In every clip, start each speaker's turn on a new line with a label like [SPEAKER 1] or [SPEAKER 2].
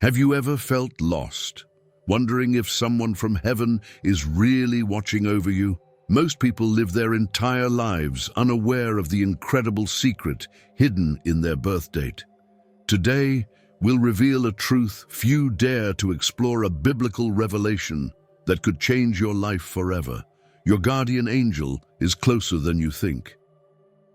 [SPEAKER 1] Have you ever felt lost, wondering if someone from heaven is really watching over you? Most people live their entire lives unaware of the incredible secret hidden in their birth date. Today, we'll reveal a truth few dare to explore, a biblical revelation that could change your life forever. Your guardian angel is closer than you think,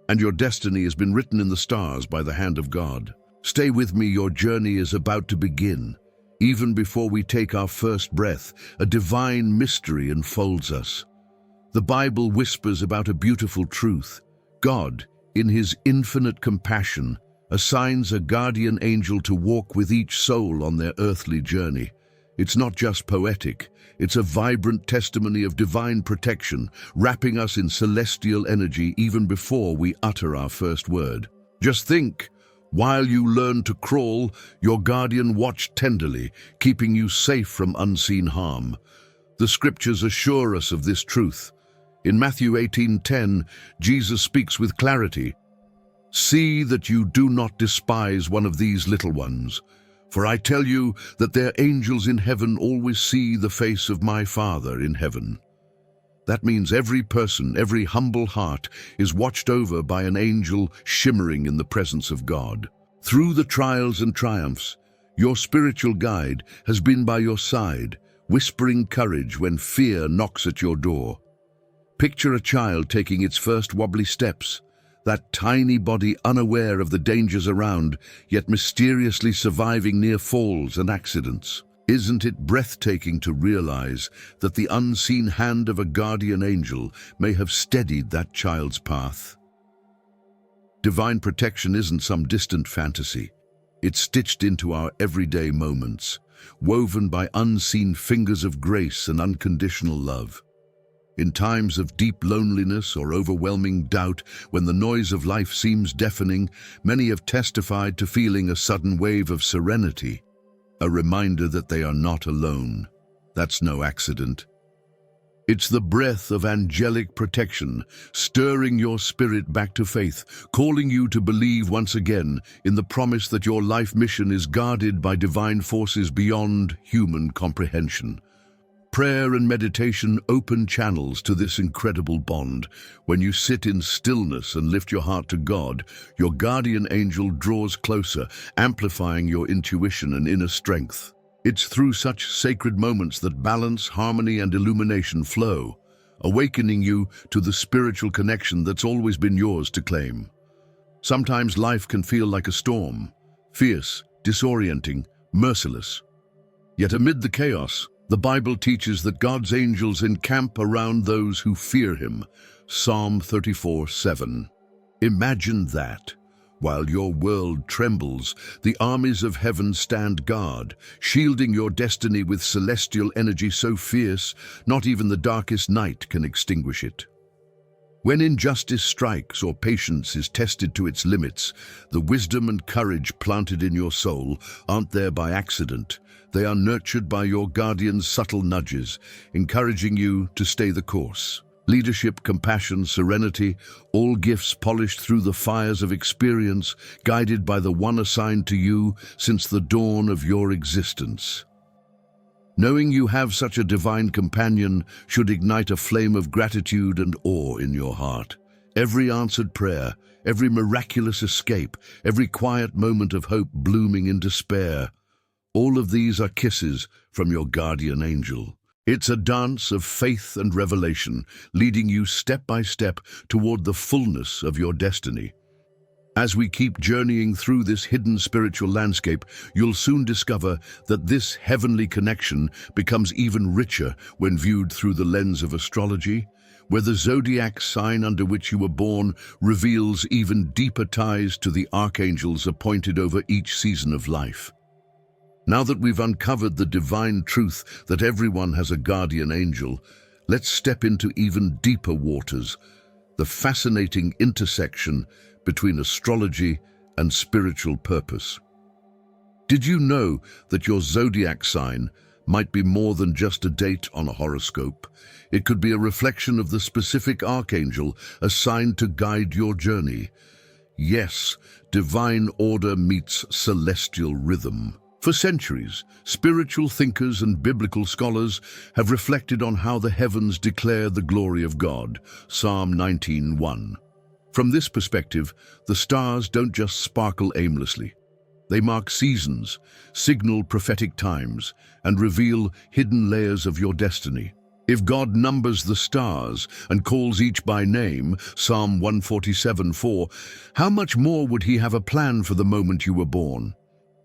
[SPEAKER 1] and your destiny has been written in the stars by the hand of God. Stay with me, your journey is about to begin. Even before we take our first breath, a divine mystery enfolds us. The Bible whispers about a beautiful truth. God, in his infinite compassion, assigns a guardian angel to walk with each soul on their earthly journey. It's not just poetic, it's a vibrant testimony of divine protection, wrapping us in celestial energy even before we utter our first word. Just think, while you learn to crawl, your guardian watched tenderly, keeping you safe from unseen harm. The scriptures assure us of this truth. In Matthew 18:10, Jesus speaks with clarity. "See that you do not despise one of these little ones, for I tell you that their angels in heaven always see the face of my Father in heaven." That means every person, every humble heart is watched over by an angel shimmering in the presence of God. Through the trials and triumphs, your spiritual guide has been by your side, whispering courage when fear knocks at your door. Picture a child taking its first wobbly steps, that tiny body unaware of the dangers around, yet mysteriously surviving near falls and accidents. Isn't it breathtaking to realize that the unseen hand of a guardian angel may have steadied that child's path? Divine protection isn't some distant fantasy. It's stitched into our everyday moments, woven by unseen fingers of grace and unconditional love. In times of deep loneliness or overwhelming doubt, when the noise of life seems deafening, many have testified to feeling a sudden wave of serenity, a reminder that they are not alone. That's no accident. It's the breath of angelic protection, stirring your spirit back to faith, calling you to believe once again in the promise that your life mission is guarded by divine forces beyond human comprehension. Prayer and meditation open channels to this incredible bond. When you sit in stillness and lift your heart to God, your guardian angel draws closer, amplifying your intuition and inner strength. It's through such sacred moments that balance, harmony, and illumination flow, awakening you to the spiritual connection that's always been yours to claim. Sometimes life can feel like a storm, fierce, disorienting, merciless. Yet amid the chaos, the Bible teaches that God's angels encamp around those who fear him. Psalm 34:7. Imagine that. While your world trembles, the armies of heaven stand guard, shielding your destiny with celestial energy so fierce, not even the darkest night can extinguish it. When injustice strikes or patience is tested to its limits, the wisdom and courage planted in your soul aren't there by accident. They are nurtured by your guardian's subtle nudges, encouraging you to stay the course. Leadership, compassion, serenity, all gifts polished through the fires of experience, guided by the one assigned to you since the dawn of your existence. Knowing you have such a divine companion should ignite a flame of gratitude and awe in your heart. Every answered prayer, every miraculous escape, every quiet moment of hope blooming in despair, all of these are kisses from your guardian angel. It's a dance of faith and revelation, leading you step by step toward the fullness of your destiny. As we keep journeying through this hidden spiritual landscape, you'll soon discover that this heavenly connection becomes even richer when viewed through the lens of astrology, where the zodiac sign under which you were born reveals even deeper ties to the archangels appointed over each season of life. Now that we've uncovered the divine truth that everyone has a guardian angel, let's step into even deeper waters, the fascinating intersection between astrology and spiritual purpose. Did you know that your zodiac sign might be more than just a date on a horoscope? It could be a reflection of the specific archangel assigned to guide your journey. Yes, divine order meets celestial rhythm. For centuries, spiritual thinkers and biblical scholars have reflected on how the heavens declare the glory of God, Psalm 19:1. From this perspective, the stars don't just sparkle aimlessly. They mark seasons, signal prophetic times, and reveal hidden layers of your destiny. If God numbers the stars and calls each by name, Psalm 147:4, how much more would he have a plan for the moment you were born?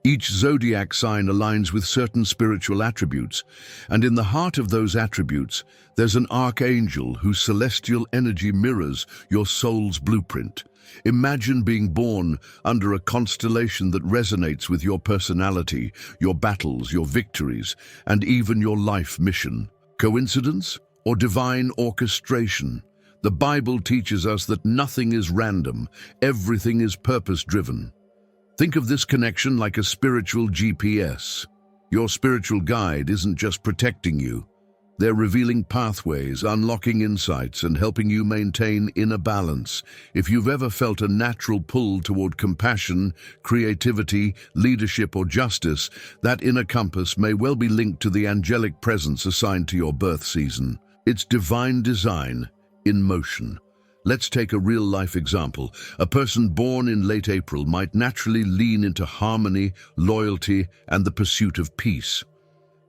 [SPEAKER 1] Each zodiac sign aligns with certain spiritual attributes, and in the heart of those attributes, there's an archangel whose celestial energy mirrors your soul's blueprint. Imagine being born under a constellation that resonates with your personality, your battles, your victories, and even your life mission. Coincidence or divine orchestration? The Bible teaches us that nothing is random, everything is purpose-driven. Think of this connection like a spiritual GPS. Your spiritual guide isn't just protecting you. They're revealing pathways, unlocking insights, and helping you maintain inner balance. If you've ever felt a natural pull toward compassion, creativity, leadership, or justice, that inner compass may well be linked to the angelic presence assigned to your birth season. It's divine design in motion. Let's take a real-life example. A person born in late April might naturally lean into harmony, loyalty, and the pursuit of peace.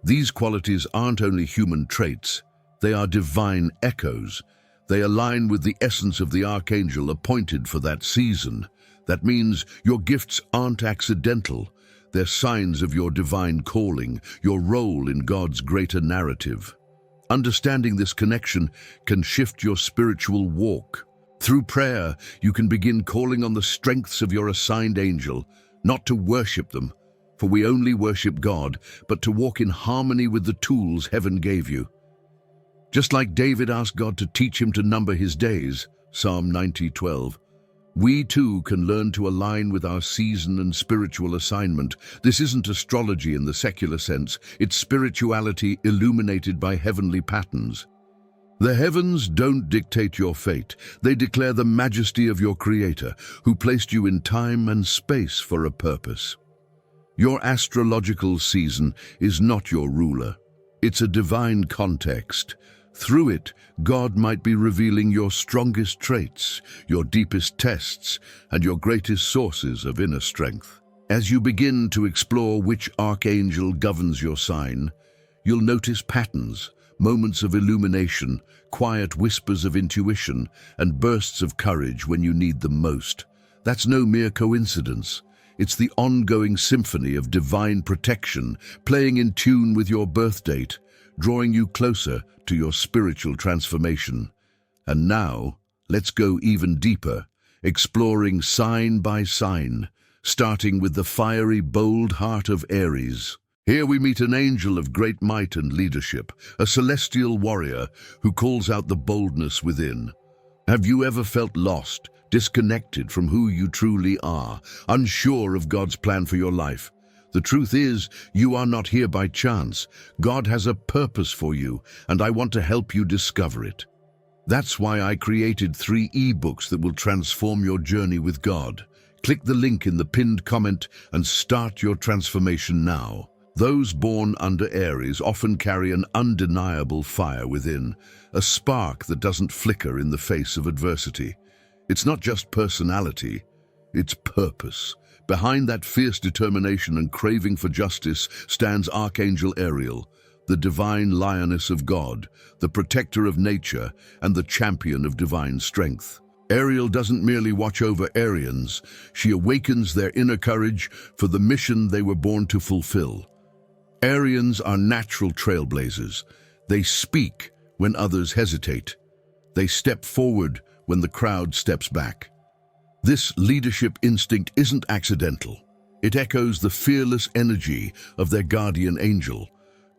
[SPEAKER 1] These qualities aren't only human traits, they are divine echoes. They align with the essence of the archangel appointed for that season. That means your gifts aren't accidental. They're signs of your divine calling, your role in God's greater narrative. Understanding this connection can shift your spiritual walk. Through prayer, you can begin calling on the strengths of your assigned angel, not to worship them, for we only worship God, but to walk in harmony with the tools heaven gave you. Just like David asked God to teach him to number his days, Psalm 90:12, we too can learn to align with our season and spiritual assignment. This isn't astrology in the secular sense, it's spirituality illuminated by heavenly patterns. The heavens don't dictate your fate, they declare the majesty of your Creator, who placed you in time and space for a purpose. Your astrological season is not your ruler. It's a divine context. Through it, God might be revealing your strongest traits, your deepest tests, and your greatest sources of inner strength. As you begin to explore which archangel governs your sign, you'll notice patterns, moments of illumination, quiet whispers of intuition, and bursts of courage when you need them most. That's no mere coincidence. It's the ongoing symphony of divine protection, playing in tune with your birth date, drawing you closer to your spiritual transformation. And now, let's go even deeper, exploring sign by sign, starting with the fiery, bold heart of Aries. Here we meet an angel of great might and leadership, a celestial warrior who calls out the boldness within. Have you ever felt lost, disconnected from who you truly are, unsure of God's plan for your life? The truth is, you are not here by chance. God has a purpose for you, and I want to help you discover it. That's why I created 3 ebooks that will transform your journey with God. Click the link in the pinned comment and start your transformation now. Those born under Aries often carry an undeniable fire within, a spark that doesn't flicker in the face of adversity. It's not just personality, it's purpose. Behind that fierce determination and craving for justice stands Archangel Ariel, the divine lioness of God, the protector of nature, and the champion of divine strength. Ariel doesn't merely watch over Arians, she awakens their inner courage for the mission they were born to fulfill. Arians are natural trailblazers. They speak when others hesitate. They step forward when the crowd steps back. This leadership instinct isn't accidental. It echoes the fearless energy of their guardian angel,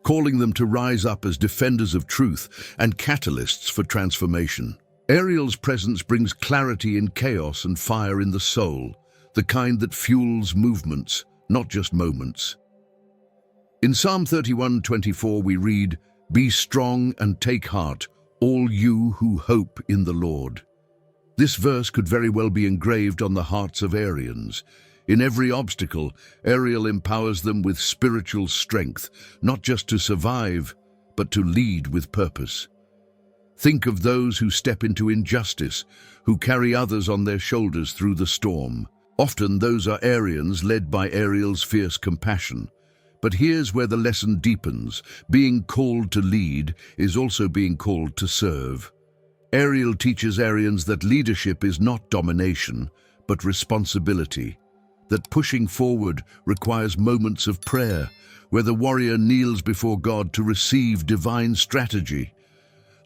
[SPEAKER 1] calling them to rise up as defenders of truth and catalysts for transformation. Ariel's presence brings clarity in chaos and fire in the soul, the kind that fuels movements, not just moments. In Psalm 31:24 we read, "Be strong and take heart, all you who hope in the Lord." This verse could very well be engraved on the hearts of Arians. In every obstacle, Ariel empowers them with spiritual strength, not just to survive, but to lead with purpose. Think of those who step into injustice, who carry others on their shoulders through the storm. Often those are Arians led by Ariel's fierce compassion. But here's where the lesson deepens. Being called to lead is also being called to serve. Ariel teaches Arians that leadership is not domination, but responsibility. That pushing forward requires moments of prayer, where the warrior kneels before God to receive divine strategy.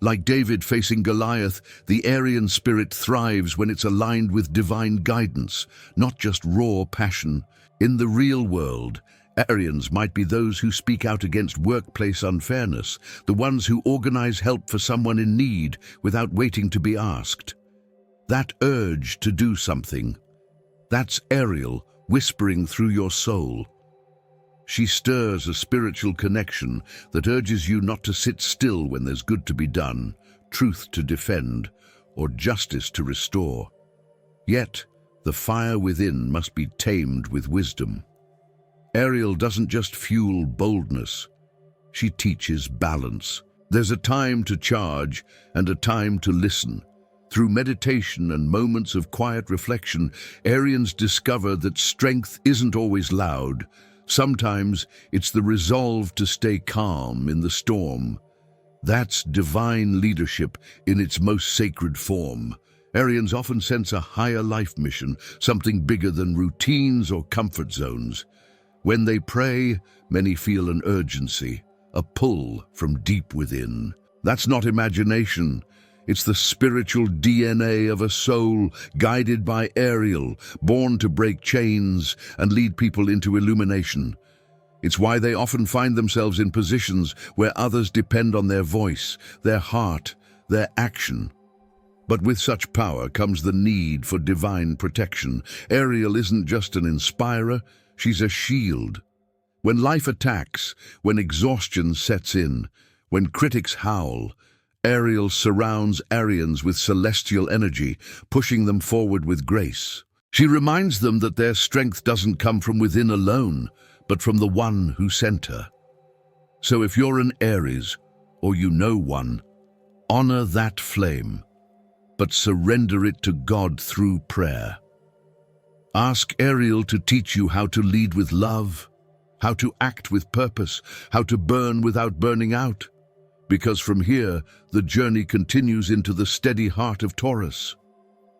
[SPEAKER 1] Like David facing Goliath, the Arian spirit thrives when it's aligned with divine guidance, not just raw passion. In the real world, Arians might be those who speak out against workplace unfairness, the ones who organize help for someone in need without waiting to be asked. That urge to do something, that's Ariel whispering through your soul. She stirs a spiritual connection that urges you not to sit still when there's good to be done, truth to defend, or justice to restore. Yet, the fire within must be tamed with wisdom. Ariel doesn't just fuel boldness, she teaches balance. There's a time to charge and a time to listen. Through meditation and moments of quiet reflection, Arians discover that strength isn't always loud. Sometimes it's the resolve to stay calm in the storm. That's divine leadership in its most sacred form. Arians often sense a higher life mission, something bigger than routines or comfort zones. When they pray, many feel an urgency, a pull from deep within. That's not imagination. It's the spiritual DNA of a soul guided by Ariel, born to break chains and lead people into illumination. It's why they often find themselves in positions where others depend on their voice, their heart, their action. But with such power comes the need for divine protection. Ariel isn't just an inspirer, she's a shield. When life attacks, when exhaustion sets in, when critics howl, Ariel surrounds Arians with celestial energy, pushing them forward with grace. She reminds them that their strength doesn't come from within alone, but from the one who sent her. So if you're an Aries, or you know one, honor that flame, but surrender it to God through prayer. Ask Ariel to teach you how to lead with love, how to act with purpose, how to burn without burning out. Because from here, the journey continues into the steady heart of Taurus,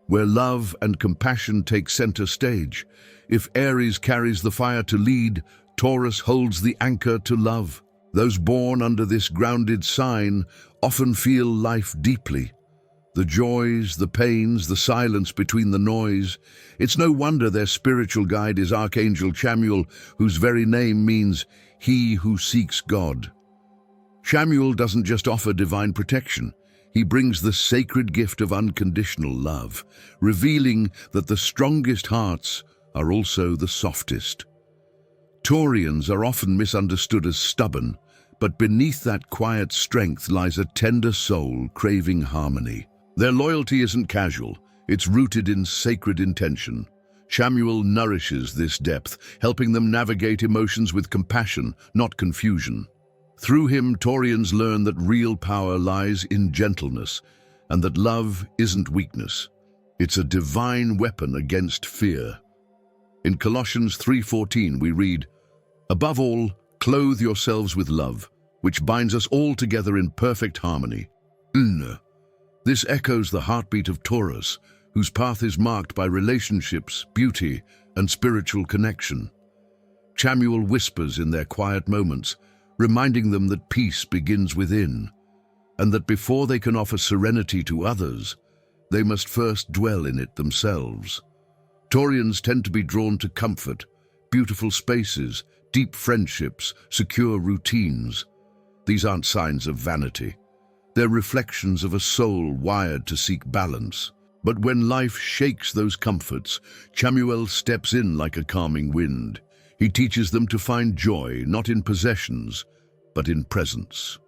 [SPEAKER 1] where love and compassion take center stage. If Aries carries the fire to lead, Taurus holds the anchor to love. Those born under this grounded sign often feel life deeply. The joys, the pains, the silence between the noise. It's no wonder their spiritual guide is Archangel Chamuel, whose very name means he who seeks God. Chamuel doesn't just offer divine protection. He brings the sacred gift of unconditional love, revealing that the strongest hearts are also the softest. Taurians are often misunderstood as stubborn, but beneath that quiet strength lies a tender soul craving harmony. Their loyalty isn't casual, it's rooted in sacred intention. Chamuel nourishes this depth, helping them navigate emotions with compassion, not confusion. Through him, Taurians learn that real power lies in gentleness, and that love isn't weakness. It's a divine weapon against fear. In Colossians 3:14 we read, "Above all, clothe yourselves with love, which binds us all together in perfect harmony." This echoes the heartbeat of Taurus, whose path is marked by relationships, beauty, and spiritual connection. Chamuel whispers in their quiet moments, reminding them that peace begins within, and that before they can offer serenity to others, they must first dwell in it themselves. Taurians tend to be drawn to comfort, beautiful spaces, deep friendships, secure routines. These aren't signs of vanity. They're reflections of a soul wired to seek balance. But when life shakes those comforts, Chamuel steps in like a calming wind. He teaches them to find joy not in possessions, but in presence.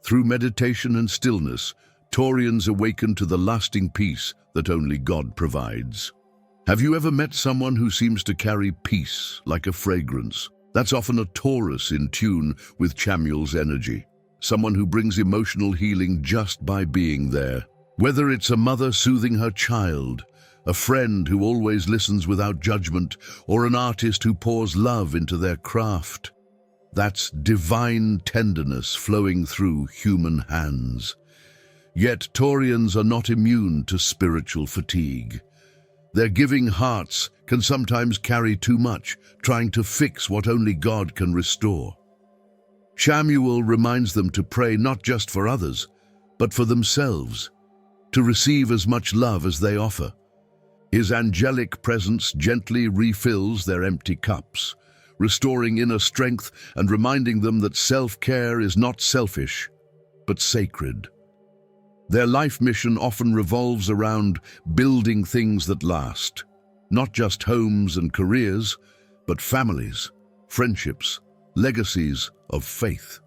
[SPEAKER 1] Through meditation and stillness, Taurians awaken to the lasting peace that only God provides. Have you ever met someone who seems to carry peace like a fragrance? That's often a Taurus in tune with Chamuel's energy. Someone who brings emotional healing just by being there. Whether it's a mother soothing her child, a friend who always listens without judgment, or an artist who pours love into their craft. That's divine tenderness flowing through human hands. Yet Taurians are not immune to spiritual fatigue. Their giving hearts can sometimes carry too much, trying to fix what only God can restore. Chamuel reminds them to pray not just for others, but for themselves, to receive as much love as they offer. His angelic presence gently refills their empty cups, restoring inner strength and reminding them that self-care is not selfish, but sacred. Their life mission often revolves around building things that last, not just homes and careers, but families, friendships, legacies of faith.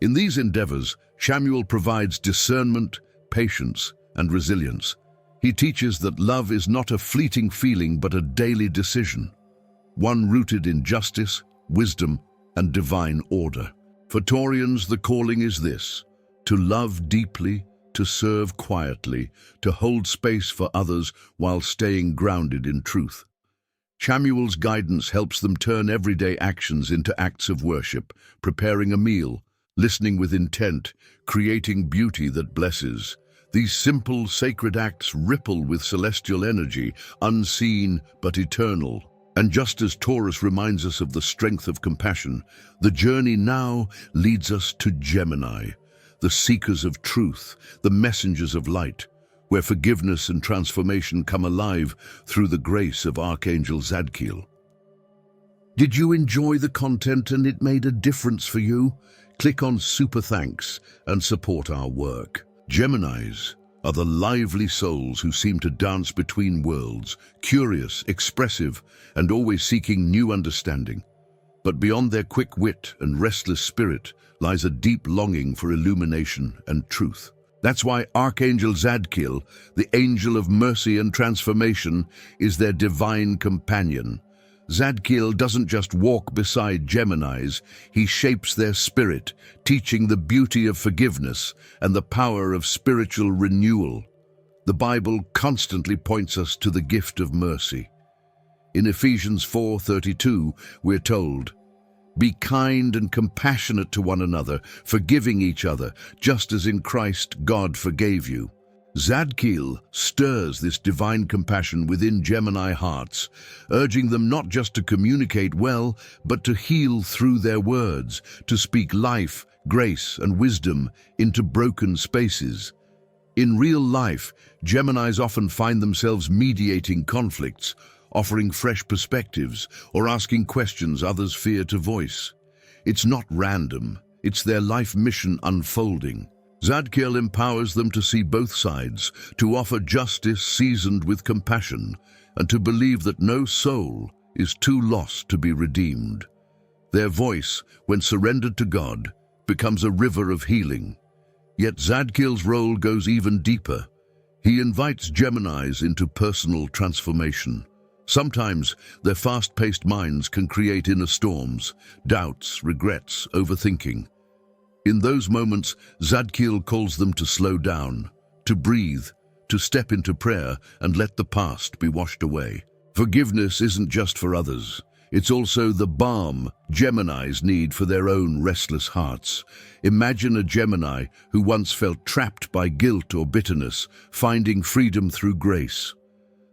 [SPEAKER 1] In these endeavors, Chamuel provides discernment, patience, and resilience. He teaches that love is not a fleeting feeling but a daily decision, one rooted in justice, wisdom, and divine order. For Taurians, the calling is this: to love deeply, to serve quietly, to hold space for others while staying grounded in truth. Chamuel's guidance helps them turn everyday actions into acts of worship, preparing a meal, listening with intent, creating beauty that blesses. These simple, sacred acts ripple with celestial energy, unseen but eternal. And just as Taurus reminds us of the strength of compassion, the journey now leads us to Gemini, the seekers of truth, the messengers of light, where forgiveness and transformation come alive through the grace of Archangel Zadkiel. Did you enjoy the content and it made a difference for you? Click on Super Thanks and support our work. Geminis are the lively souls who seem to dance between worlds, curious, expressive, and always seeking new understanding. But beyond their quick wit and restless spirit lies a deep longing for illumination and truth. That's why Archangel Zadkiel, the angel of mercy and transformation, is their divine companion. Zadkiel doesn't just walk beside Geminis, he shapes their spirit, teaching the beauty of forgiveness and the power of spiritual renewal. The Bible constantly points us to the gift of mercy. In Ephesians 4:32, we're told, "Be kind and compassionate to one another, forgiving each other, just as in Christ God forgave you." Zadkiel stirs this divine compassion within Gemini hearts, urging them not just to communicate well, but to heal through their words, to speak life, grace, and wisdom into broken spaces. In real life, Geminis often find themselves mediating conflicts, offering fresh perspectives, or asking questions others fear to voice. It's not random, it's their life mission unfolding. Zadkiel empowers them to see both sides, to offer justice seasoned with compassion, and to believe that no soul is too lost to be redeemed. Their voice, when surrendered to God, becomes a river of healing. Yet Zadkiel's role goes even deeper. He invites Geminis into personal transformation. Sometimes their fast-paced minds can create inner storms, doubts, regrets, overthinking. In those moments, Zadkiel calls them to slow down, to breathe, to step into prayer and let the past be washed away. Forgiveness isn't just for others. It's also the balm Geminis need for their own restless hearts. Imagine a Gemini who once felt trapped by guilt or bitterness, finding freedom through grace.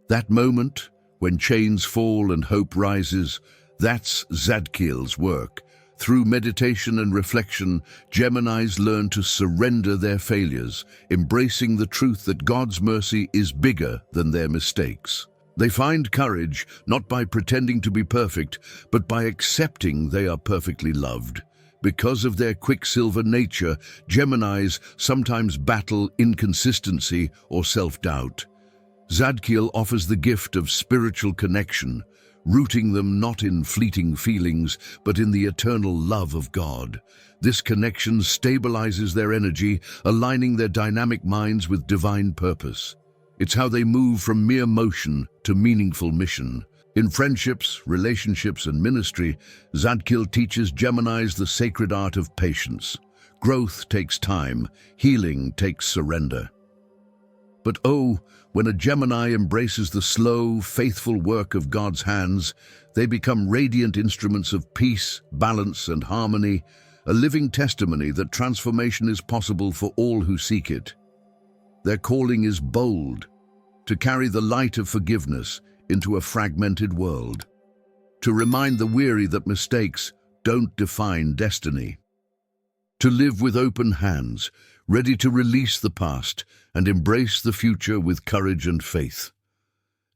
[SPEAKER 1] That moment, when chains fall and hope rises, that's Zadkiel's work. Through meditation and reflection, Geminis learn to surrender their failures, embracing the truth that God's mercy is bigger than their mistakes. They find courage not by pretending to be perfect, but by accepting they are perfectly loved. Because of their quicksilver nature, Geminis sometimes battle inconsistency or self-doubt. Zadkiel offers the gift of spiritual connection, rooting them not in fleeting feelings, but in the eternal love of God. This connection stabilizes their energy, aligning their dynamic minds with divine purpose. It's how they move from mere motion to meaningful mission. In friendships, relationships, and ministry, Zadkiel teaches Geminis the sacred art of patience. Growth takes time, healing takes surrender. But oh, when a Gemini embraces the slow, faithful work of God's hands, they become radiant instruments of peace, balance, and harmony, a living testimony that transformation is possible for all who seek it. Their calling is bold, to carry the light of forgiveness into a fragmented world, to remind the weary that mistakes don't define destiny, to live with open hands, ready to release the past and embrace the future with courage and faith.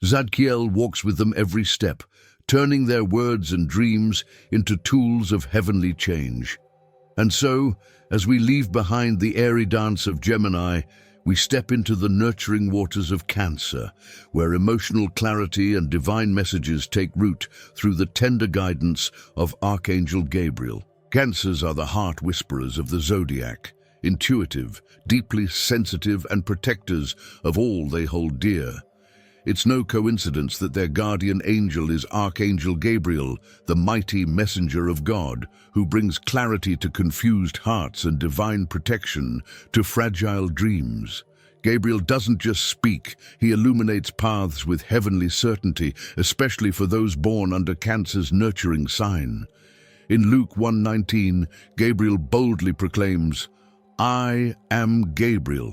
[SPEAKER 1] Zadkiel walks with them every step, turning their words and dreams into tools of heavenly change. And so, as we leave behind the airy dance of Gemini, we step into the nurturing waters of Cancer, where emotional clarity and divine messages take root through the tender guidance of Archangel Gabriel. Cancers are the heart whisperers of the zodiac, intuitive, deeply sensitive, and protectors of all they hold dear. It's no coincidence that their guardian angel is Archangel Gabriel, the mighty messenger of God, who brings clarity to confused hearts and divine protection to fragile dreams. Gabriel doesn't just speak, he illuminates paths with heavenly certainty, especially for those born under Cancer's nurturing sign. In Luke 1:19, Gabriel boldly proclaims, "I am Gabriel.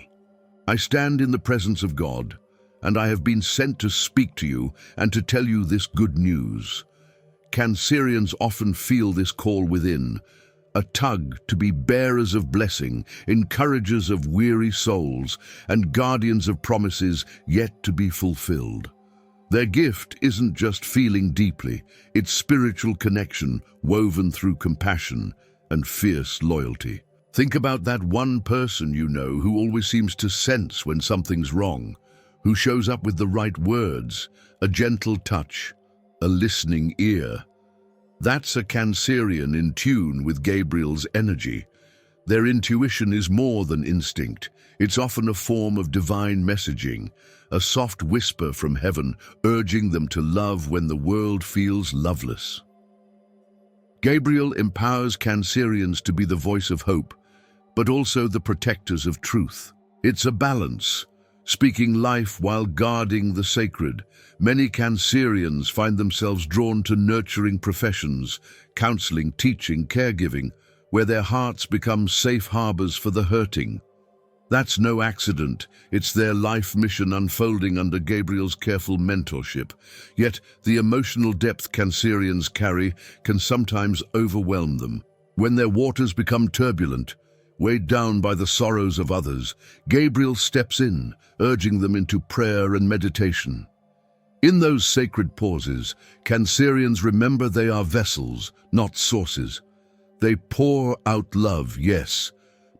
[SPEAKER 1] I stand in the presence of God, and I have been sent to speak to you and to tell you this good news." Cancerians often feel this call within, a tug to be bearers of blessing, encouragers of weary souls, and guardians of promises yet to be fulfilled. Their gift isn't just feeling deeply, it's spiritual connection woven through compassion and fierce loyalty. Think about that one person you know who always seems to sense when something's wrong, who shows up with the right words, a gentle touch, a listening ear. That's a Cancerian in tune with Gabriel's energy. Their intuition is more than instinct. It's often a form of divine messaging, a soft whisper from heaven urging them to love when the world feels loveless. Gabriel empowers Cancerians to be the voice of hope, but also the protectors of truth. It's a balance, speaking life while guarding the sacred. Many Cancerians find themselves drawn to nurturing professions, counseling, teaching, caregiving, where their hearts become safe harbors for the hurting. That's no accident. It's their life mission unfolding under Gabriel's careful mentorship. Yet the emotional depth Cancerians carry can sometimes overwhelm them. When their waters become turbulent, weighed down by the sorrows of others, Gabriel steps in, urging them into prayer and meditation. In those sacred pauses, Cancerians remember they are vessels, not sources. They pour out love, yes,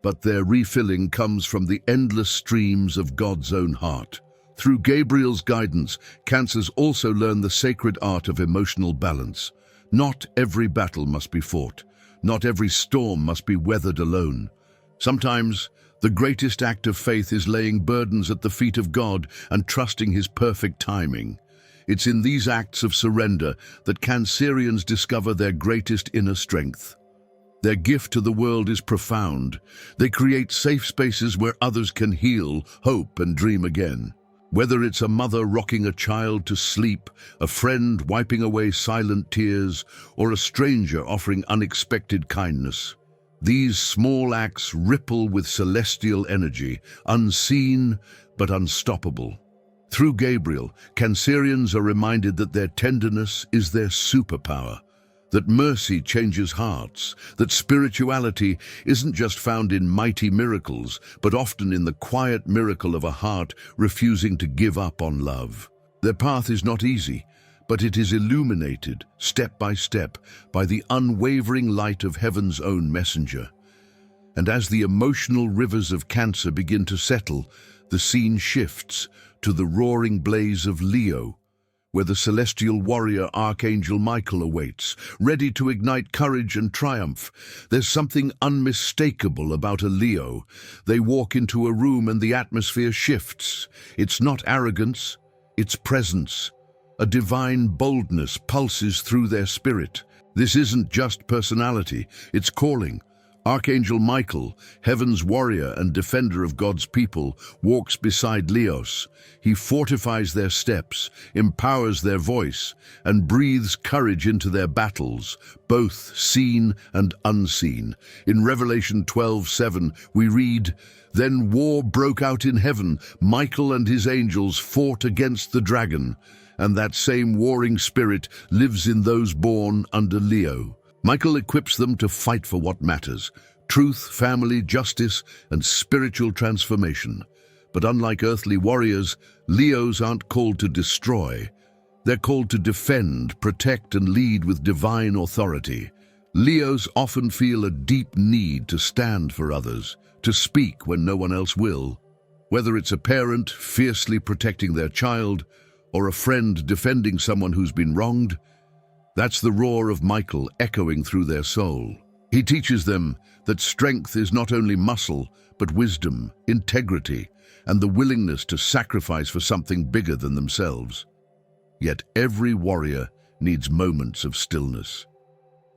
[SPEAKER 1] but their refilling comes from the endless streams of God's own heart. Through Gabriel's guidance, Cancers also learn the sacred art of emotional balance. Not every battle must be fought. Not every storm must be weathered alone. Sometimes, the greatest act of faith is laying burdens at the feet of God and trusting His perfect timing. It's in these acts of surrender that Cancerians discover their greatest inner strength. Their gift to the world is profound. They create safe spaces where others can heal, hope, and dream again. Whether it's a mother rocking a child to sleep, a friend wiping away silent tears, or a stranger offering unexpected kindness, these small acts ripple with celestial energy, unseen but unstoppable. Through Gabriel, Cancerians are reminded that their tenderness is their superpower, that mercy changes hearts, that spirituality isn't just found in mighty miracles, but often in the quiet miracle of a heart refusing to give up on love. Their path is not easy, but it is illuminated, step by step, by the unwavering light of heaven's own messenger. And as the emotional rivers of Cancer begin to settle, the scene shifts to the roaring blaze of Leo, where the celestial warrior Archangel Michael awaits, ready to ignite courage and triumph. There's something unmistakable about a Leo. They walk into a room and the atmosphere shifts. It's not arrogance, it's presence. A divine boldness pulses through their spirit. This isn't just personality, it's calling. Archangel Michael, heaven's warrior and defender of God's people, walks beside Leos. He fortifies their steps, empowers their voice, and breathes courage into their battles, both seen and unseen. In Revelation 12:7, we read, "Then war broke out in heaven. Michael and his angels fought against the dragon, and that same warring spirit lives in those born under Leo." Michael equips them to fight for what matters: truth, family, justice, and spiritual transformation. But unlike earthly warriors, Leos aren't called to destroy. They're called to defend, protect, and lead with divine authority. Leos often feel a deep need to stand for others, to speak when no one else will. Whether it's a parent fiercely protecting their child, or a friend defending someone who's been wronged, that's the roar of Michael echoing through their soul. He teaches them that strength is not only muscle, but wisdom, integrity, and the willingness to sacrifice for something bigger than themselves. Yet every warrior needs moments of stillness.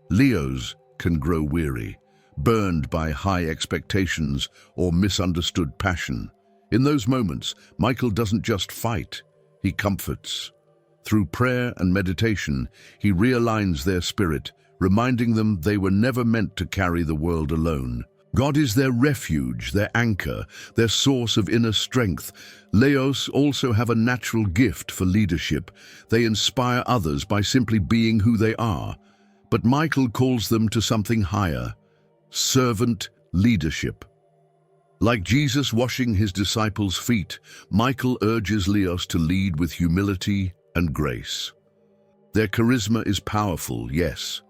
[SPEAKER 1] Leos can grow weary, burned by high expectations or misunderstood passion. In those moments, Michael doesn't just fight, he comforts. Through prayer and meditation, he realigns their spirit, reminding them they were never meant to carry the world alone. God is their refuge, their anchor, their source of inner strength. Leos also have a natural gift for leadership. They inspire others by simply being who they are. But Michael calls them to something higher: servant leadership. Like Jesus washing his disciples' feet, Michael urges Leos to lead with humility and grace. Their charisma is powerful, yes,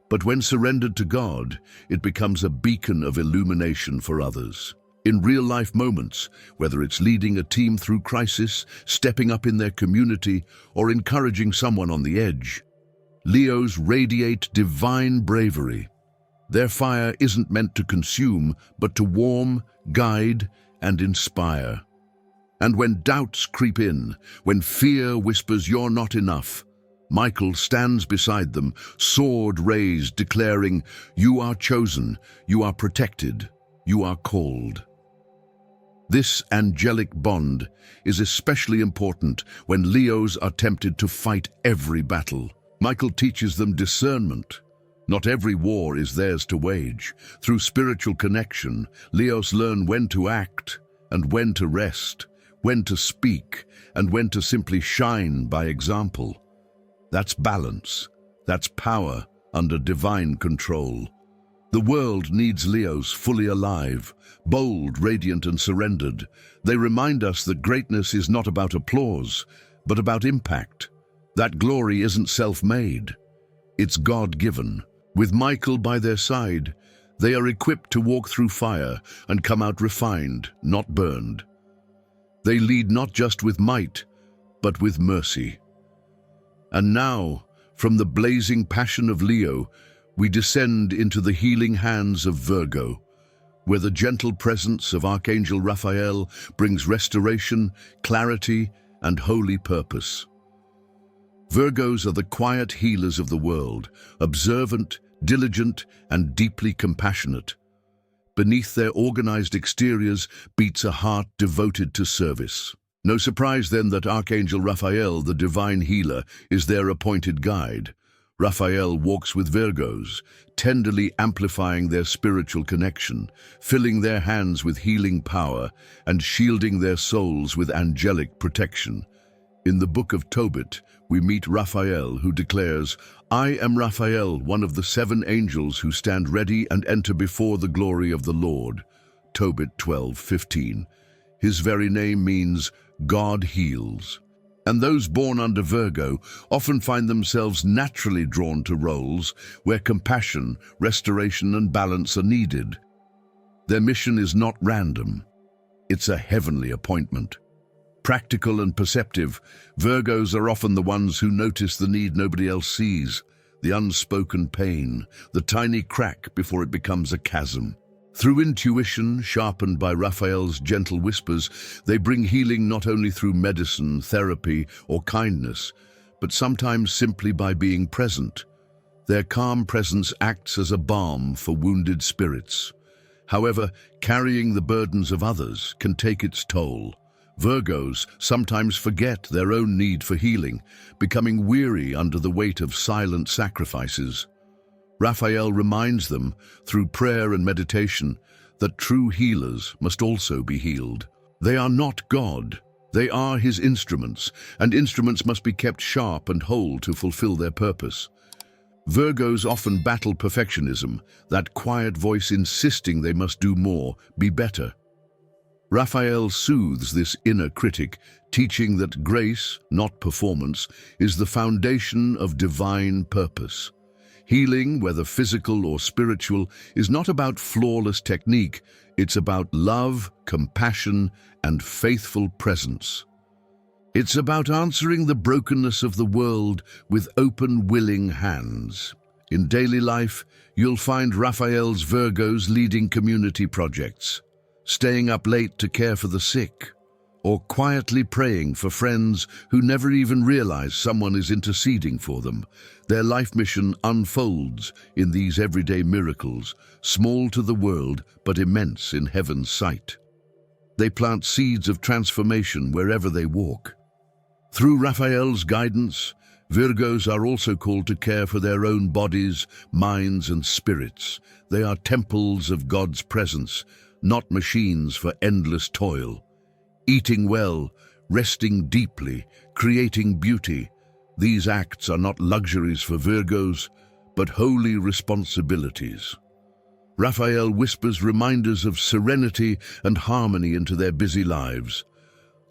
[SPEAKER 1] but when surrendered to God, it becomes a beacon of illumination for others. In real-life moments, whether it's leading a team through crisis, stepping up in their community, or encouraging someone on the edge, Leos radiate divine bravery. Their fire isn't meant to consume, but to warm, guide, and inspire. And when doubts creep in, when fear whispers you're not enough, Michael stands beside them, sword raised, declaring, "You are chosen, you are protected, you are called." This angelic bond is especially important when Leos are tempted to fight every battle. Michael teaches them discernment. Not every war is theirs to wage. Through spiritual connection, Leos learn when to act and when to rest, when to speak and when to simply shine by example. That's balance. That's power under divine control. The world needs Leos fully alive, bold, radiant, and surrendered. They remind us that greatness is not about applause, but about impact. That glory isn't self-made. It's God-given. With Michael by their side, they are equipped to walk through fire and come out refined, not burned. They lead not just with might, but with mercy. And now, from the blazing passion of Leo, we descend into the healing hands of Virgo, where the gentle presence of Archangel Raphael brings restoration, clarity, and holy purpose. Virgos are the quiet healers of the world, observant, diligent, and deeply compassionate. Beneath their organized exteriors beats a heart devoted to service. No surprise then that Archangel Raphael, the divine healer, is their appointed guide. Raphael walks with Virgos, tenderly amplifying their spiritual connection, filling their hands with healing power, and shielding their souls with angelic protection. In the book of Tobit, we meet Raphael, who declares, "I am Raphael, one of the 7 angels who stand ready and enter before the glory of the Lord." Tobit 12:15. His very name means God heals. And those born under Virgo often find themselves naturally drawn to roles where compassion, restoration, and balance are needed. Their mission is not random. It's a heavenly appointment. Practical and perceptive, Virgos are often the ones who notice the need nobody else sees, the unspoken pain, the tiny crack before it becomes a chasm. Through intuition, sharpened by Raphael's gentle whispers, they bring healing not only through medicine, therapy, or kindness, but sometimes simply by being present. Their calm presence acts as a balm for wounded spirits. However, carrying the burdens of others can take its toll. Virgos sometimes forget their own need for healing, becoming weary under the weight of silent sacrifices. Raphael reminds them, through prayer and meditation, that true healers must also be healed. They are not God. They are his instruments, and instruments must be kept sharp and whole to fulfill their purpose. Virgos often battle perfectionism, that quiet voice insisting they must do more, be better. Raphael soothes this inner critic, teaching that grace, not performance, is the foundation of divine purpose. Healing, whether physical or spiritual, is not about flawless technique, it's about love, compassion, and faithful presence. It's about answering the brokenness of the world with open, willing hands. In daily life, you'll find Raphael's Virgos leading community projects, staying up late to care for the sick, or quietly praying for friends who never even realize someone is interceding for them. Their life mission unfolds in these everyday miracles, small to the world but immense in heaven's sight. They plant seeds of transformation wherever they walk. Through Raphael's guidance, Virgos are also called to care for their own bodies, minds, and spirits. They are temples of God's presence, not machines for endless toil. Eating well, resting deeply, creating beauty, these acts are not luxuries for Virgos, but holy responsibilities. Raphael whispers reminders of serenity and harmony into their busy lives.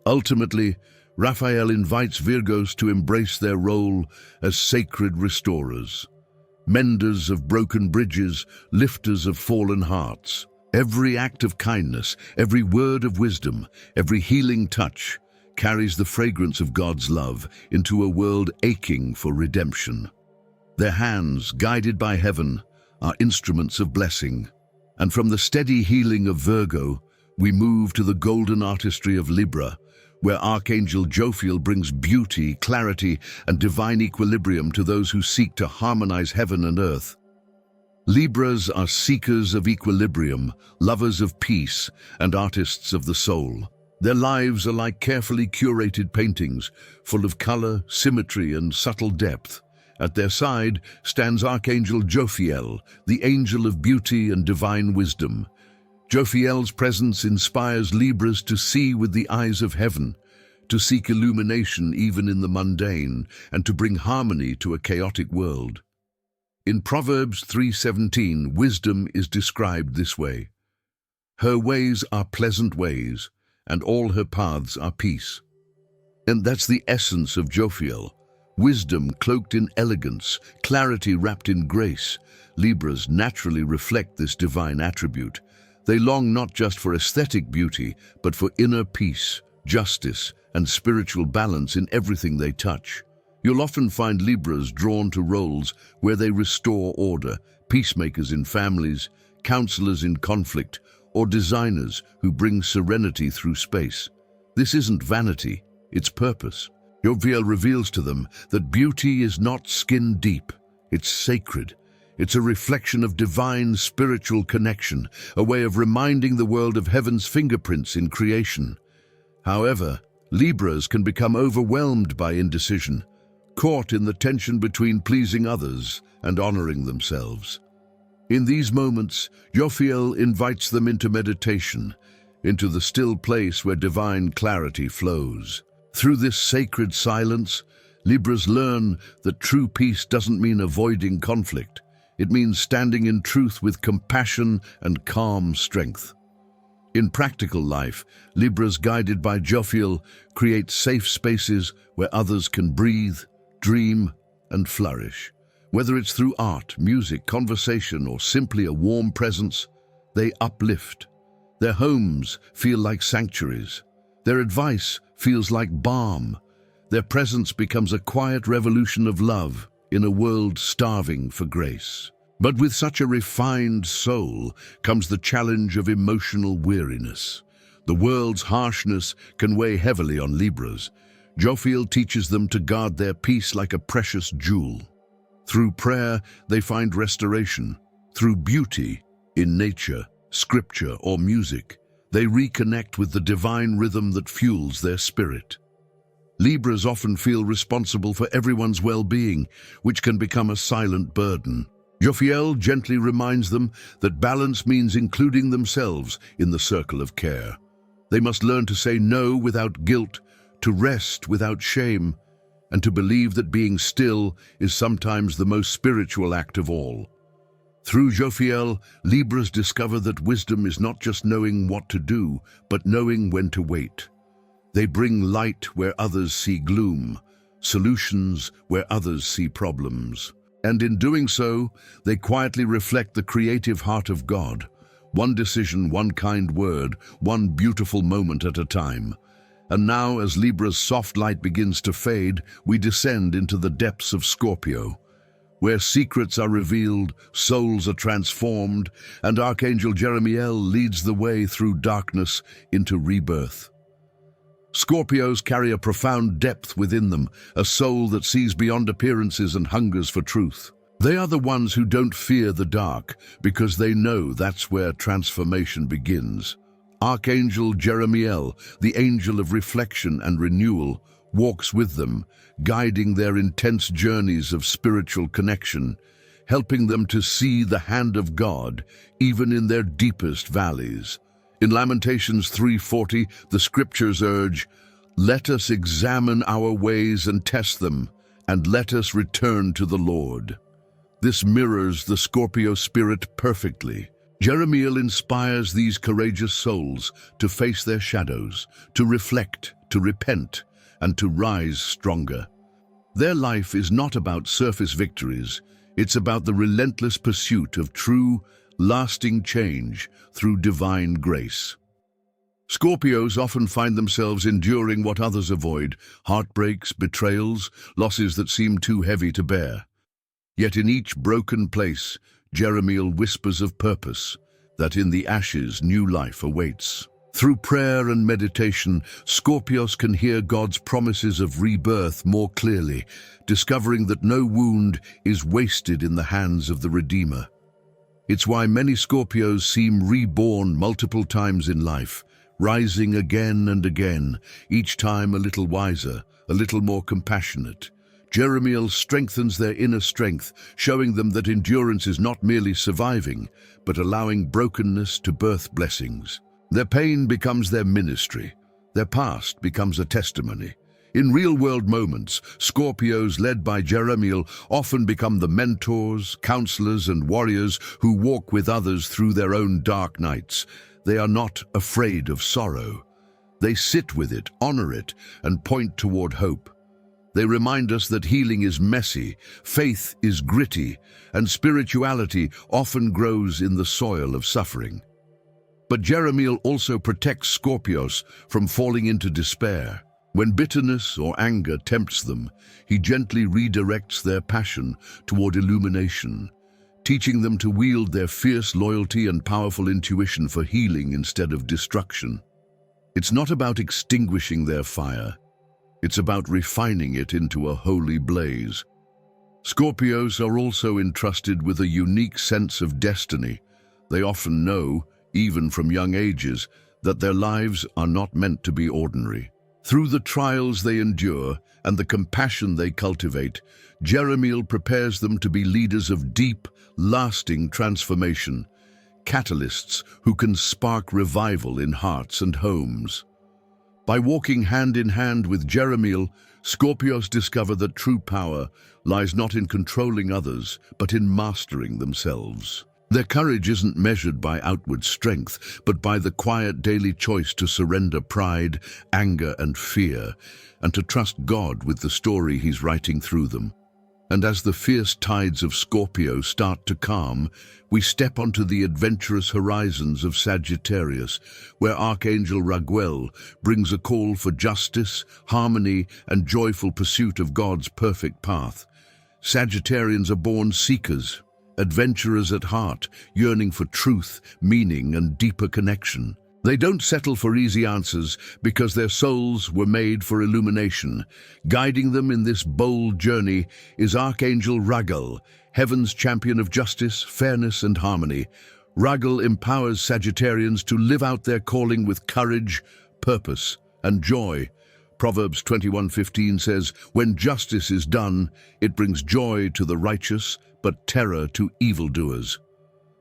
[SPEAKER 1] Ultimately, Raphael invites Virgos to embrace their role as sacred restorers, menders of broken bridges, lifters of fallen hearts. Every act of kindness, every word of wisdom, every healing touch carries the fragrance of God's love into a world aching for redemption. Their hands, guided by heaven, are instruments of blessing. And from the steady healing of Virgo, we move to the golden artistry of Libra, where Archangel Jophiel brings beauty, clarity, and divine equilibrium to those who seek to harmonize heaven and earth. Libras are seekers of equilibrium, lovers of peace, and artists of the soul. Their lives are like carefully curated paintings, full of color, symmetry, and subtle depth. At their side stands Archangel Jophiel, the angel of beauty and divine wisdom. Jophiel's presence inspires Libras to see with the eyes of heaven, to seek illumination even in the mundane, and to bring harmony to a chaotic world. In Proverbs 3:17, wisdom is described this way: "Her ways are pleasant ways, and all her paths are peace." And that's the essence of Jophiel. Wisdom cloaked in elegance, clarity wrapped in grace. Libras naturally reflect this divine attribute. They long not just for aesthetic beauty, but for inner peace, justice, and spiritual balance in everything they touch. You'll often find Libras drawn to roles where they restore order, peacemakers in families, counselors in conflict, or designers who bring serenity through space. This isn't vanity, it's purpose. Jophiel reveals to them that beauty is not skin deep, it's sacred. It's a reflection of divine spiritual connection, a way of reminding the world of heaven's fingerprints in creation. However, Libras can become overwhelmed by indecision, caught in the tension between pleasing others and honoring themselves. In these moments, Jophiel invites them into meditation, into the still place where divine clarity flows. Through this sacred silence, Libras learn that true peace doesn't mean avoiding conflict. It means standing in truth with compassion and calm strength. In practical life, Libras guided by Jophiel create safe spaces where others can breathe, dream, and flourish. Whether it's through art, music, conversation, or simply a warm presence, they uplift. Their homes feel like sanctuaries. Their advice feels like balm. Their presence becomes a quiet revolution of love in a world starving for grace. But with such a refined soul comes the challenge of emotional weariness. The world's harshness can weigh heavily on Libras. Jophiel teaches them to guard their peace like a precious jewel. Through prayer, they find restoration. Through beauty, in nature, scripture, or music, they reconnect with the divine rhythm that fuels their spirit. Libras often feel responsible for everyone's well-being, which can become a silent burden. Jophiel gently reminds them that balance means including themselves in the circle of care. They must learn to say no without guilt, to rest without shame, and to believe that being still is sometimes the most spiritual act of all. Through Jophiel, Libras discover that wisdom is not just knowing what to do, but knowing when to wait. They bring light where others see gloom, solutions where others see problems. And in doing so, they quietly reflect the creative heart of God. One decision, one kind word, one beautiful moment at a time. And now, as Libra's soft light begins to fade, we descend into the depths of Scorpio, where secrets are revealed, souls are transformed, and Archangel Jeremiel leads the way through darkness into rebirth. Scorpios carry a profound depth within them, a soul that sees beyond appearances and hungers for truth. They are the ones who don't fear the dark, because they know that's where transformation begins. Archangel Jeremiel, the angel of reflection and renewal, walks with them, guiding their intense journeys of spiritual connection, helping them to see the hand of God, even in their deepest valleys. In Lamentations 3:40, the scriptures urge, "Let us examine our ways and test them, and let us return to the Lord." This mirrors the Scorpio spirit perfectly. Jeremiel inspires these courageous souls to face their shadows, to reflect, to repent, and to rise stronger. Their life is not about surface victories, it's about the relentless pursuit of true, lasting change through divine grace. Scorpios often find themselves enduring what others avoid, heartbreaks, betrayals, losses that seem too heavy to bear. Yet in each broken place, Jeremiel whispers of purpose, that in the ashes new life awaits. Through prayer and meditation, Scorpios can hear God's promises of rebirth more clearly, discovering that no wound is wasted in the hands of the Redeemer. It's why many Scorpios seem reborn multiple times in life, rising again and again, each time a little wiser, a little more compassionate. Jeremiel strengthens their inner strength, showing them that endurance is not merely surviving, but allowing brokenness to birth blessings. Their pain becomes their ministry. Their past becomes a testimony. In real-world moments, Scorpios led by Jeremiel often become the mentors, counselors, and warriors who walk with others through their own dark nights. They are not afraid of sorrow. They sit with it, honor it, and point toward hope. They remind us that healing is messy, faith is gritty, and spirituality often grows in the soil of suffering. But Jeremiel also protects Scorpios from falling into despair. When bitterness or anger tempts them, he gently redirects their passion toward illumination, teaching them to wield their fierce loyalty and powerful intuition for healing instead of destruction. It's not about extinguishing their fire. It's about refining it into a holy blaze. Scorpios are also entrusted with a unique sense of destiny. They often know, even from young ages, that their lives are not meant to be ordinary. Through the trials they endure and the compassion they cultivate, Jeremiel prepares them to be leaders of deep, lasting transformation, catalysts who can spark revival in hearts and homes. By walking hand in hand with Jeremiel, Scorpios discover that true power lies not in controlling others, but in mastering themselves. Their courage isn't measured by outward strength, but by the quiet daily choice to surrender pride, anger, and fear, and to trust God with the story He's writing through them. And as the fierce tides of Scorpio start to calm, we step onto the adventurous horizons of Sagittarius, where Archangel Raguel brings a call for justice, harmony, and joyful pursuit of God's perfect path. Sagittarians are born seekers, adventurers at heart, yearning for truth, meaning, and deeper connection. They don't settle for easy answers because their souls were made for illumination. Guiding them in this bold journey is Archangel Raguel, heaven's champion of justice, fairness, and harmony. Raguel empowers Sagittarians to live out their calling with courage, purpose, and joy. Proverbs 21:15 says, "When justice is done, it brings joy to the righteous, but terror to evildoers."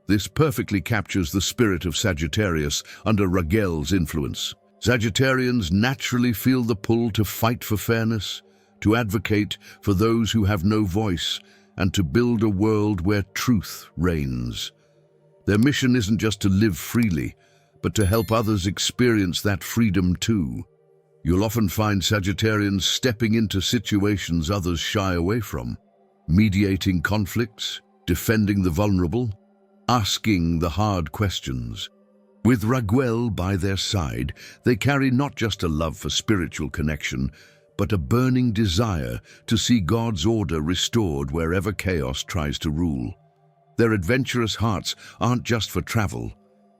[SPEAKER 1] This perfectly captures the spirit of Sagittarius under Raguel's influence. Sagittarians naturally feel the pull to fight for fairness, to advocate for those who have no voice, and to build a world where truth reigns. Their mission isn't just to live freely, but to help others experience that freedom too. You'll often find Sagittarians stepping into situations others shy away from, mediating conflicts, defending the vulnerable, asking the hard questions. With Raguel by their side, they carry not just a love for spiritual connection, but a burning desire to see God's order restored wherever chaos tries to rule. Their adventurous hearts aren't just for travel,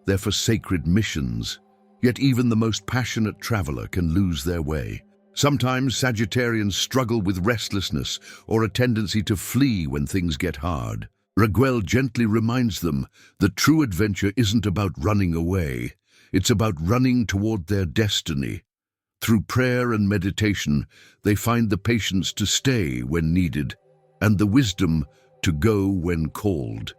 [SPEAKER 1] they're for sacred missions. Yet even the most passionate traveler can lose their way. Sometimes Sagittarians struggle with restlessness or a tendency to flee when things get hard. Raguel gently reminds them that true adventure isn't about running away, it's about running toward their destiny. Through prayer and meditation, they find the patience to stay when needed, and the wisdom to go when called.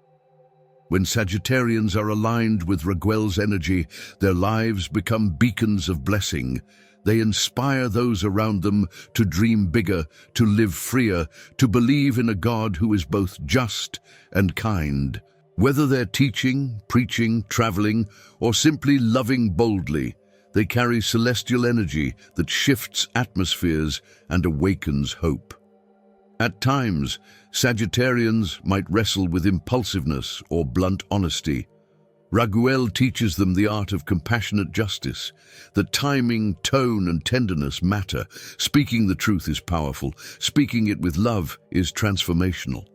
[SPEAKER 1] When Sagittarians are aligned with Raguel's energy, their lives become beacons of blessing. They inspire those around them to dream bigger, to live freer, to believe in a God who is both just and kind. Whether they're teaching, preaching, traveling, or simply loving boldly, they carry celestial energy that shifts atmospheres and awakens hope. At times, Sagittarians might wrestle with impulsiveness or blunt honesty. Raguel teaches them the art of compassionate justice, that timing, tone, and tenderness matter. Speaking the truth is powerful. Speaking it with love is transformational.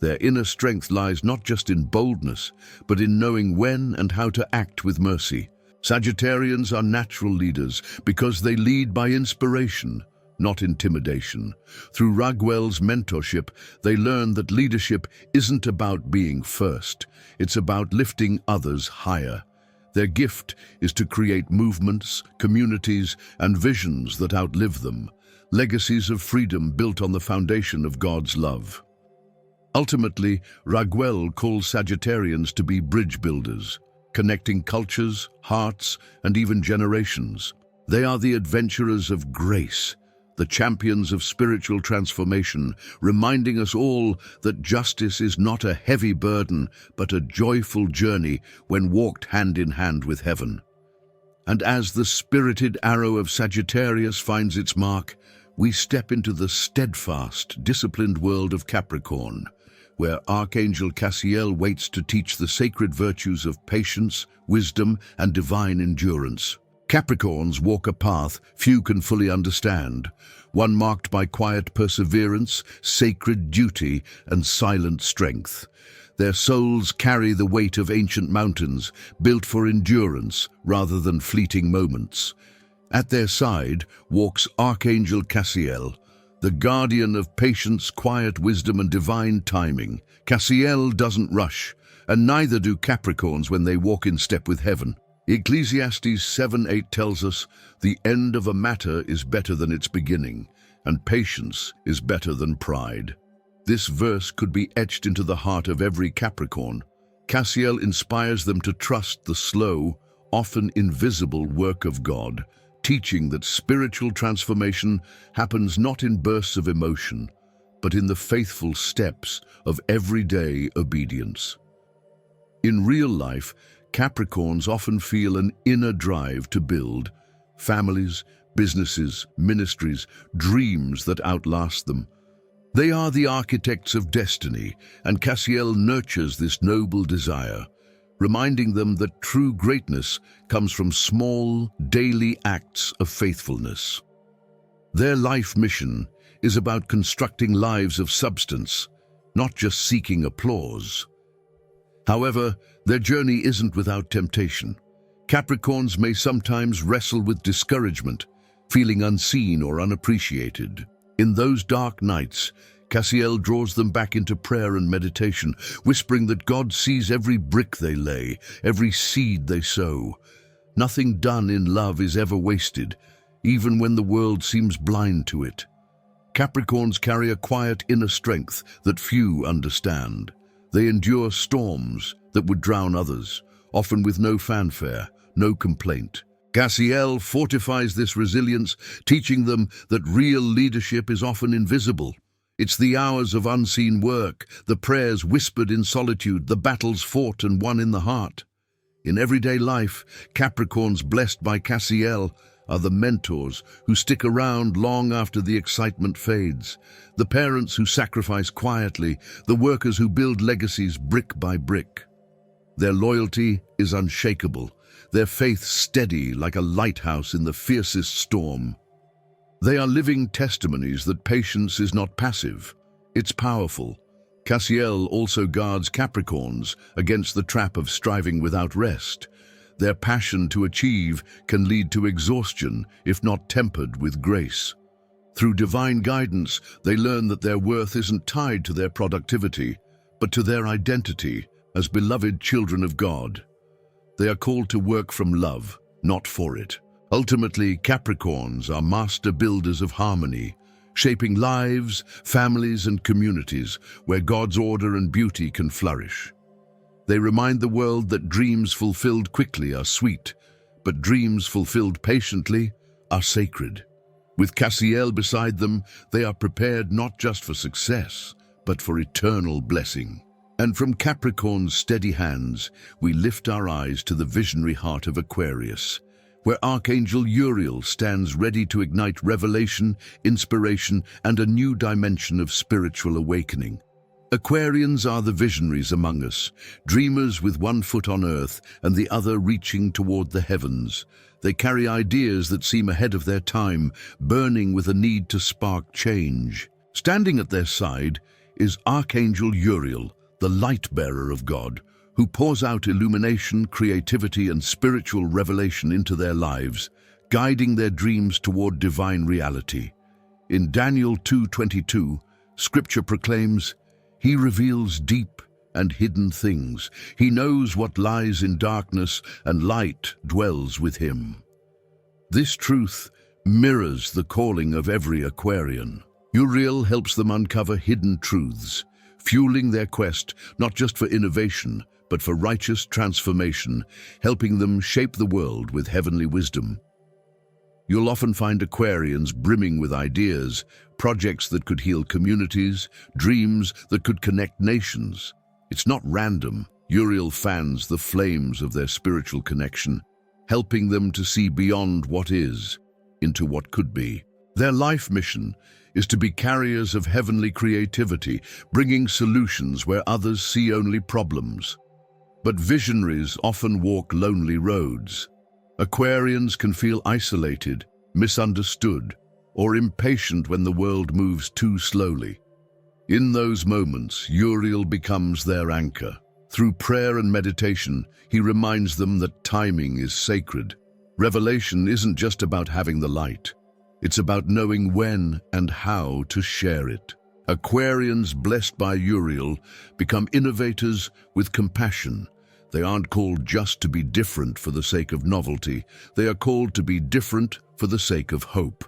[SPEAKER 1] Their inner strength lies not just in boldness, but in knowing when and how to act with mercy. Sagittarians are natural leaders because they lead by inspiration, not intimidation. Through Raguel's mentorship, they learn that leadership isn't about being first. It's about lifting others higher. Their gift is to create movements, communities, and visions that outlive them, legacies of freedom built on the foundation of God's love. Ultimately, Raguel calls Sagittarians to be bridge builders, connecting cultures, hearts, and even generations. They are the adventurers of grace, the champions of spiritual transformation, reminding us all that justice is not a heavy burden, but a joyful journey when walked hand in hand with heaven. And as the spirited arrow of Sagittarius finds its mark, we step into the steadfast, disciplined world of Capricorn, where Archangel Cassiel waits to teach the sacred virtues of patience, wisdom, and divine endurance. Capricorns walk a path few can fully understand, one marked by quiet perseverance, sacred duty, and silent strength. Their souls carry the weight of ancient mountains, built for endurance rather than fleeting moments. At their side walks Archangel Cassiel, the guardian of patience, quiet wisdom, and divine timing. Cassiel doesn't rush, and neither do Capricorns when they walk in step with heaven. Ecclesiastes 7:8 tells us, "The end of a matter is better than its beginning, and patience is better than pride." This verse could be etched into the heart of every Capricorn. Cassiel inspires them to trust the slow, often invisible work of God, teaching that spiritual transformation happens not in bursts of emotion, but in the faithful steps of everyday obedience. In real life, Capricorns often feel an inner drive to build families, businesses, ministries, dreams that outlast them. They are the architects of destiny, and Cassiel nurtures this noble desire, reminding them that true greatness comes from small, daily acts of faithfulness. Their life mission is about constructing lives of substance, not just seeking applause. However, their journey isn't without temptation. Capricorns may sometimes wrestle with discouragement, feeling unseen or unappreciated. In those dark nights, Cassiel draws them back into prayer and meditation, whispering that God sees every brick they lay, every seed they sow. Nothing done in love is ever wasted, even when the world seems blind to it. Capricorns carry a quiet inner strength that few understand. They endure storms that would drown others, often with no fanfare, no complaint. Cassiel fortifies this resilience, teaching them that real leadership is often invisible. It's the hours of unseen work, the prayers whispered in solitude, the battles fought and won in the heart. In everyday life, Capricorns blessed by Cassiel are the mentors who stick around long after the excitement fades, the parents who sacrifice quietly, the workers who build legacies brick by brick. Their loyalty is unshakable, their faith steady like a lighthouse in the fiercest storm. They are living testimonies that patience is not passive, it's powerful. Cassiel also guards Capricorns against the trap of striving without rest. Their passion to achieve can lead to exhaustion if not tempered with grace. Through divine guidance, they learn that their worth isn't tied to their productivity, but to their identity as beloved children of God. They are called to work from love, not for it. Ultimately, Capricorns are master builders of harmony, shaping lives, families, and communities where God's order and beauty can flourish. They remind the world that dreams fulfilled quickly are sweet, but dreams fulfilled patiently are sacred. With Cassiel beside them, they are prepared not just for success, but for eternal blessing. And from Capricorn's steady hands, we lift our eyes to the visionary heart of Aquarius, where Archangel Uriel stands ready to ignite revelation, inspiration, and a new dimension of spiritual awakening. Aquarians are the visionaries among us, dreamers with one foot on earth and the other reaching toward the heavens. They carry ideas that seem ahead of their time, burning with a need to spark change. Standing at their side is Archangel Uriel, the light-bearer of God, who pours out illumination, creativity, and spiritual revelation into their lives, guiding their dreams toward divine reality. In Daniel 2:22, Scripture proclaims, "He reveals deep and hidden things. He knows what lies in darkness, and light dwells with him." This truth mirrors the calling of every Aquarian. Uriel helps them uncover hidden truths, fueling their quest not just for innovation, but for righteous transformation, helping them shape the world with heavenly wisdom. You'll often find Aquarians brimming with ideas, projects that could heal communities, dreams that could connect nations. It's not random. Uriel fans the flames of their spiritual connection, helping them to see beyond what is into what could be. Their life mission is to be carriers of heavenly creativity, bringing solutions where others see only problems. But visionaries often walk lonely roads. Aquarians can feel isolated, misunderstood, or impatient when the world moves too slowly. In those moments, Uriel becomes their anchor. Through prayer and meditation, he reminds them that timing is sacred. Revelation isn't just about having the light. It's about knowing when and how to share it. Aquarians blessed by Uriel become innovators with compassion. They aren't called just to be different for the sake of novelty. They are called to be different for the sake of hope.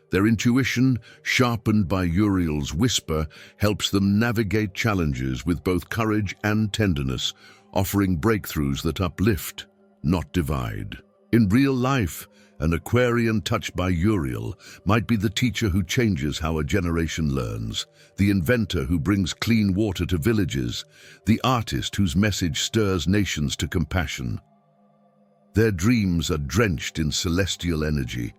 [SPEAKER 1] Their intuition, sharpened by Uriel's whisper, helps them navigate challenges with both courage and tenderness, offering breakthroughs that uplift, not divide. In real life, an Aquarian touched by Uriel might be the teacher who changes how a generation learns, the inventor who brings clean water to villages, the artist whose message stirs nations to compassion. Their dreams are drenched in celestial energy.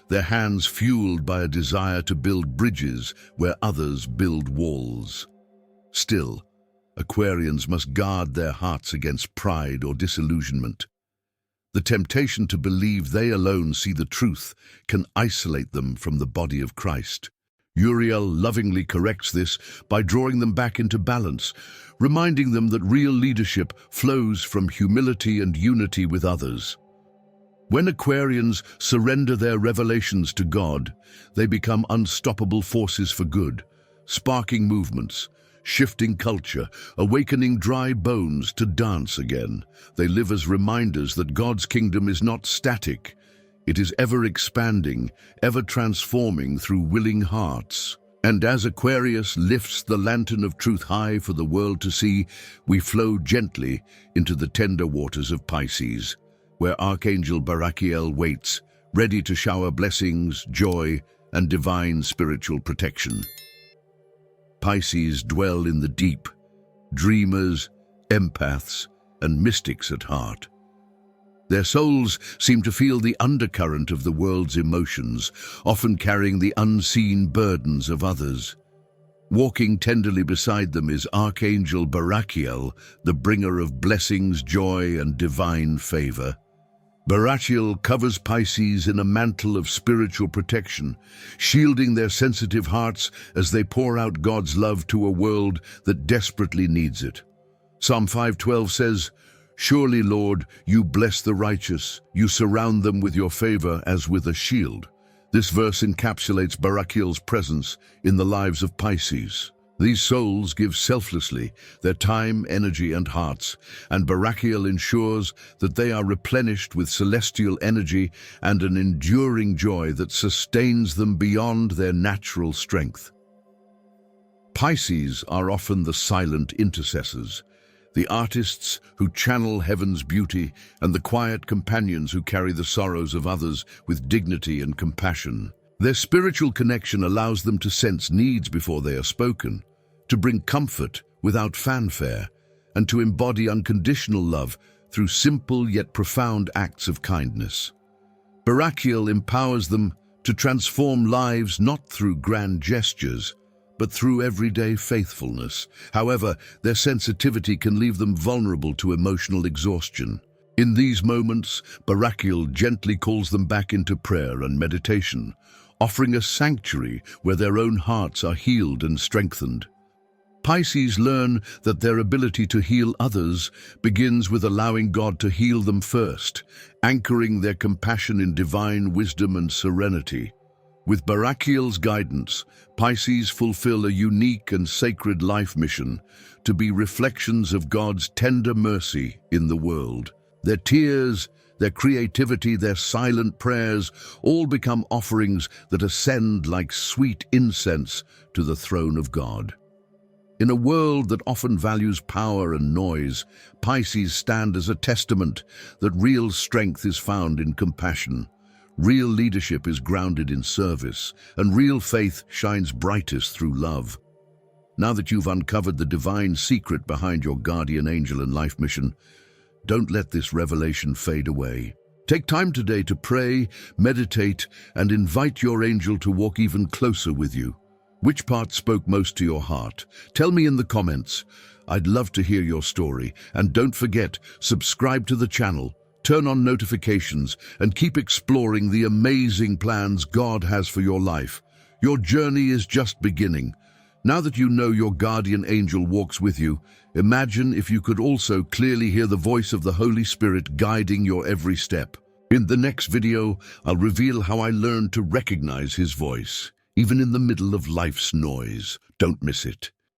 [SPEAKER 1] their hands fueled by a desire to build bridges where others build walls. Still, Aquarians must guard their hearts against pride or disillusionment. The temptation to believe they alone see the truth can isolate them from the body of Christ. Uriel lovingly corrects this by drawing them back into balance, reminding them that real leadership flows from humility and unity with others. When Aquarians surrender their revelations to God, they become unstoppable forces for good, sparking movements, shifting culture, awakening dry bones to dance again. They live as reminders that God's kingdom is not static. It is ever expanding, ever transforming through willing hearts. And as Aquarius lifts the lantern of truth high for the world to see, we flow gently into the tender waters of Pisces, where Archangel Barachiel waits, ready to shower blessings, joy, and divine spiritual protection. Pisces dwell in the deep, dreamers, empaths, and mystics at heart. Their souls seem to feel the undercurrent of the world's emotions, often carrying the unseen burdens of others. Walking tenderly beside them is Archangel Barachiel, the bringer of blessings, joy, and divine favor. Barachiel covers Pisces in a mantle of spiritual protection, shielding their sensitive hearts as they pour out God's love to a world that desperately needs it. Psalm 5:12 says, "Surely, Lord, you bless the righteous. You surround them with your favor as with a shield." This verse encapsulates Barachiel's presence in the lives of Pisces. These souls give selflessly their time, energy, and hearts, and Barachiel ensures that they are replenished with celestial energy and an enduring joy that sustains them beyond their natural strength. Pisces are often the silent intercessors, the artists who channel heaven's beauty, and the quiet companions who carry the sorrows of others with dignity and compassion. Their spiritual connection allows them to sense needs before they are spoken, to bring comfort without fanfare, and to embody unconditional love through simple yet profound acts of kindness. Barachiel empowers them to transform lives not through grand gestures, but through everyday faithfulness. However, their sensitivity can leave them vulnerable to emotional exhaustion. In these moments, Barachiel gently calls them back into prayer and meditation, offering a sanctuary where their own hearts are healed and strengthened. Pisces learn that their ability to heal others begins with allowing God to heal them first, anchoring their compassion in divine wisdom and serenity. With Barachiel's guidance, Pisces fulfill a unique and sacred life mission to be reflections of God's tender mercy in the world. Their tears, their creativity, their silent prayers all become offerings that ascend like sweet incense to the throne of God. In a world that often values power and noise, Pisces stand as a testament that real strength is found in compassion. Real leadership is grounded in service, and real faith shines brightest through love. Now that you've uncovered the divine secret behind your guardian angel and life mission, don't let this revelation fade away. Take time today to pray, meditate, and invite your angel to walk even closer with you. Which part spoke most to your heart? Tell me in the comments. I'd love to hear your story. And don't forget, subscribe to the channel, turn on notifications, and keep exploring the amazing plans God has for your life. Your journey is just beginning. Now that you know your guardian angel walks with you, imagine if you could also clearly hear the voice of the Holy Spirit guiding your every step. In the next video, I'll reveal how I learned to recognize his voice, even in the middle of life's noise. Don't miss it.